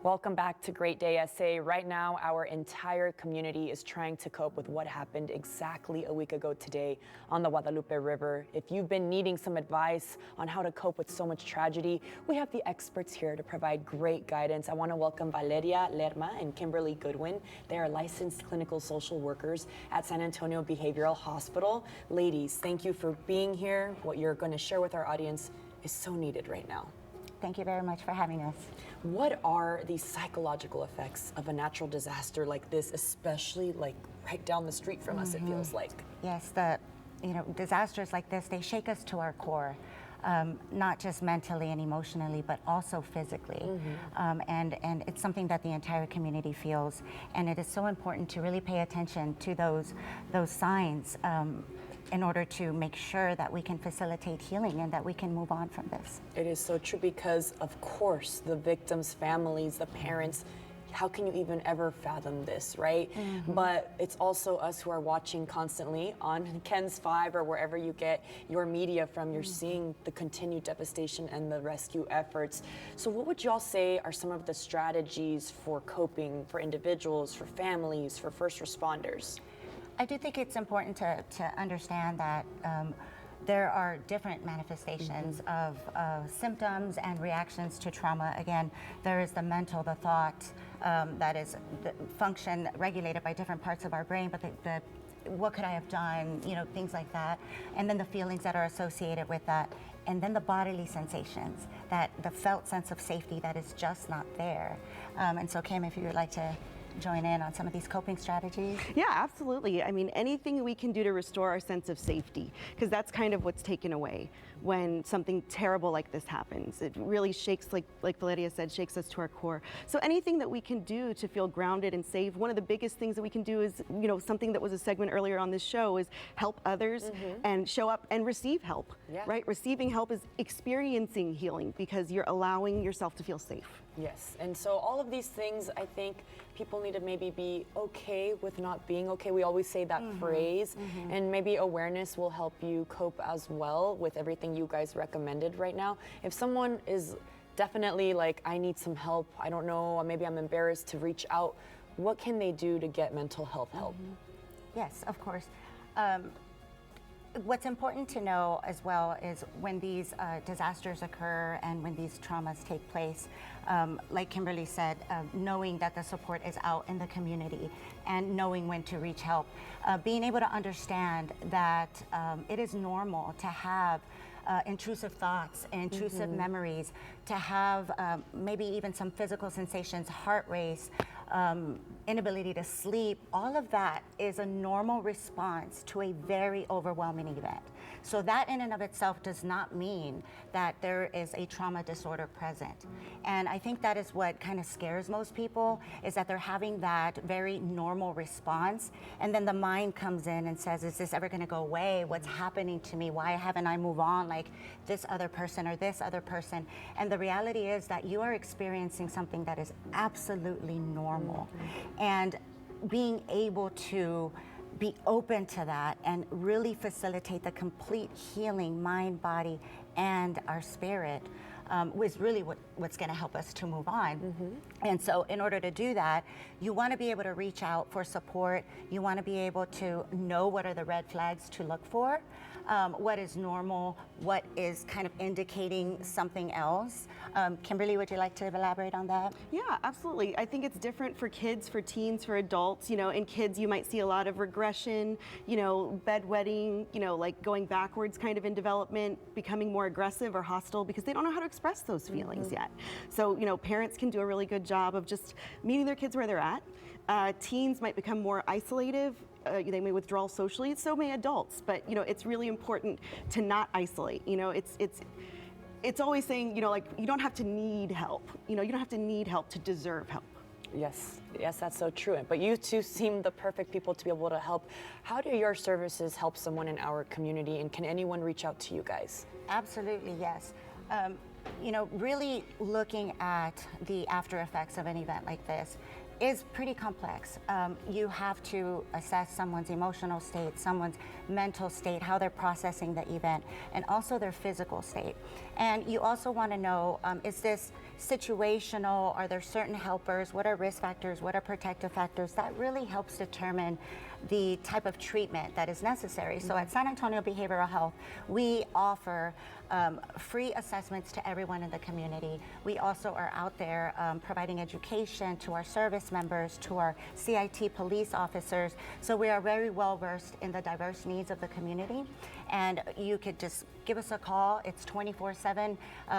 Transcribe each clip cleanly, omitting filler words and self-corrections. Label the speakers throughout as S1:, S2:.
S1: Welcome back to Great Day SA. Right now, our entire community is trying to cope with what happened exactly a week ago today on the Guadalupe River. If you've been needing some advice on how to cope with so much tragedy, we have the experts here to provide great guidance. I want to welcome Valeria Lerma and Kimberly Goodwin. They are licensed clinical social workers at San Antonio Behavioral Hospital. Ladies, thank you for being here. What you're going to share with our audience is so needed right now.
S2: Thank you very much for having us.
S1: What are the psychological effects of a natural disaster like this, especially like right down the street from us, it feels like?
S2: Yes, disasters like this, they shake us to our core, not just mentally and emotionally, but also physically. And it's something that the entire community feels. And it is so important to really pay attention to those signs in order to make sure that we can facilitate healing and that we can move on from this.
S1: It is so true because, of course, the victims' families, the parents, how can you even ever fathom this, right? But it's also us who are watching constantly on KENS 5 or wherever you get your media from. You're seeing the continued devastation and the rescue efforts. So what would y'all say are some of the strategies for coping for individuals, for families, for first responders?
S2: I do think it's important to understand that there are different manifestations of symptoms and reactions to trauma. Again, there is the mental, the thought, that is the function regulated by different parts of our brain, but the what could I have done, things like that. And then the feelings that are associated with that. And then the bodily sensations, that the felt sense of safety that is just not there. And so Kim, if you would like to join in on some of these coping strategies?
S3: Yeah, absolutely. I mean, anything we can do to restore our sense of safety, because that's kind of what's taken away when something terrible like this happens. It really shakes, like Valeria said, shakes us to our core. So anything that we can do to feel grounded and safe, one of the biggest things that we can do is, something that was a segment earlier on this show is help others and show up and receive help, right? Receiving help is experiencing healing because you're allowing yourself to feel safe.
S1: Yes, and so all of these things, I think people need to maybe be okay with not being okay. We always say that phrase, and maybe awareness will help you cope as well with everything you guys recommended right now. If someone is definitely like, I need some help, I don't know, maybe I'm embarrassed to reach out, what can they do to get mental health help?
S2: Yes, of course. What's important to know as well is when these disasters occur and when these traumas take place, like Kimberly said, knowing that the support is out in the community and knowing when to reach help. Being able to understand that it is normal to have intrusive thoughts, intrusive memories, to have maybe even some physical sensations, heart race, inability to sleep. All of that is a normal response to a very overwhelming event. So that in and of itself does not mean that there is a trauma disorder present. And I think that is what kind of scares most people, is that they're having that very normal response, and then the mind comes in and says, is this ever going to go away? What's happening to me? Why haven't I moved on like this other person or this other person? And the reality is that you are experiencing something that is absolutely normal. And being able to be open to that and really facilitate the complete healing, mind, body, and our spirit was really what's going to help us to move on. And so in order to do that, you want to be able to reach out for support. You want to be able to know what are the red flags to look for, what is normal, what is kind of indicating something else. Kimberly, would you like to elaborate on that?
S3: Yeah, absolutely. I think it's different for kids, for teens, for adults. In kids, you might see a lot of regression, bedwetting, like going backwards kind of in development, becoming more aggressive or hostile because they don't know how to express those feelings yet. So, parents can do a really good job of just meeting their kids where they're at. Teens might become more isolative. They may withdraw socially. So may adults. But, it's really important to not isolate. It's always saying, you don't have to need help. You don't have to need help to deserve help.
S1: Yes, that's so true. But you two seem the perfect people to be able to help. How do your services help someone in our community, and can anyone reach out to you guys?
S2: Absolutely, yes. Really looking at the after effects of an event like this, is pretty complex. You have to assess someone's emotional state, someone's mental state, how they're processing the event, and also their physical state. And you also want to know, is this situational? Are there certain helpers? What are risk factors? What are protective factors? That really helps determine the type of treatment that is necessary. So at San Antonio Behavioral Health, we offer free assessments to everyone in the community. We also are out there providing education to our service members, to our CIT police officers. So we are very well versed in the diverse needs of the community. And you could just give us a call. It's 24/7.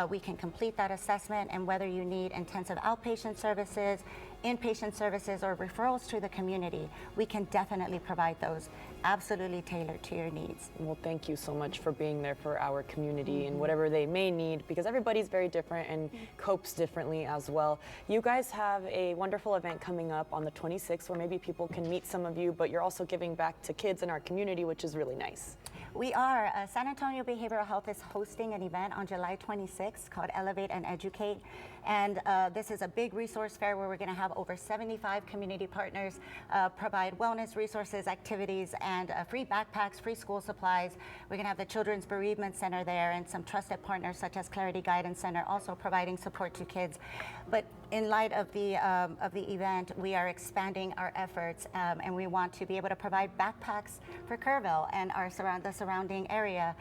S2: We can complete that assessment, and whether you need intensive outpatient services, inpatient services, or referrals to the community, we can definitely provide those absolutely tailored to your needs.
S1: Well, thank you so much for being there for our community and whatever they may need, because everybody's very different and copes differently as well. You guys have a wonderful event coming up on the 26th where maybe people can meet some of you, but you're also giving back to kids in our community, which is really nice.
S2: We are. San Antonio Behavioral Health is hosting an event on July 26th called Elevate and Educate. And this is a big resource fair where we're going to have over 75 community partners provide wellness resources, activities, and free backpacks, free school supplies. We're going to have the Children's Bereavement Center there and some trusted partners such as Clarity Guidance Center also providing support to kids. But in light of the event, we are expanding our efforts and we want to be able to provide backpacks for Kerrville and the surrounding area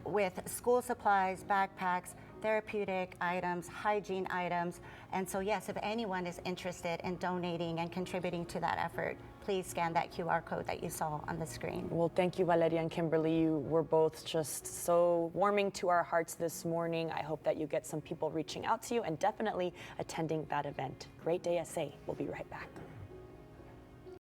S2: with school supplies, backpacks, therapeutic items, hygiene items. And so yes, if anyone is interested in donating and contributing to that effort, please scan that QR code that you saw on the screen.
S1: Well, thank you, Valeria and Kimberly. You were both just so warming to our hearts this morning. I hope that you get some people reaching out to you and definitely attending that event. Great Day SA. We'll be right back.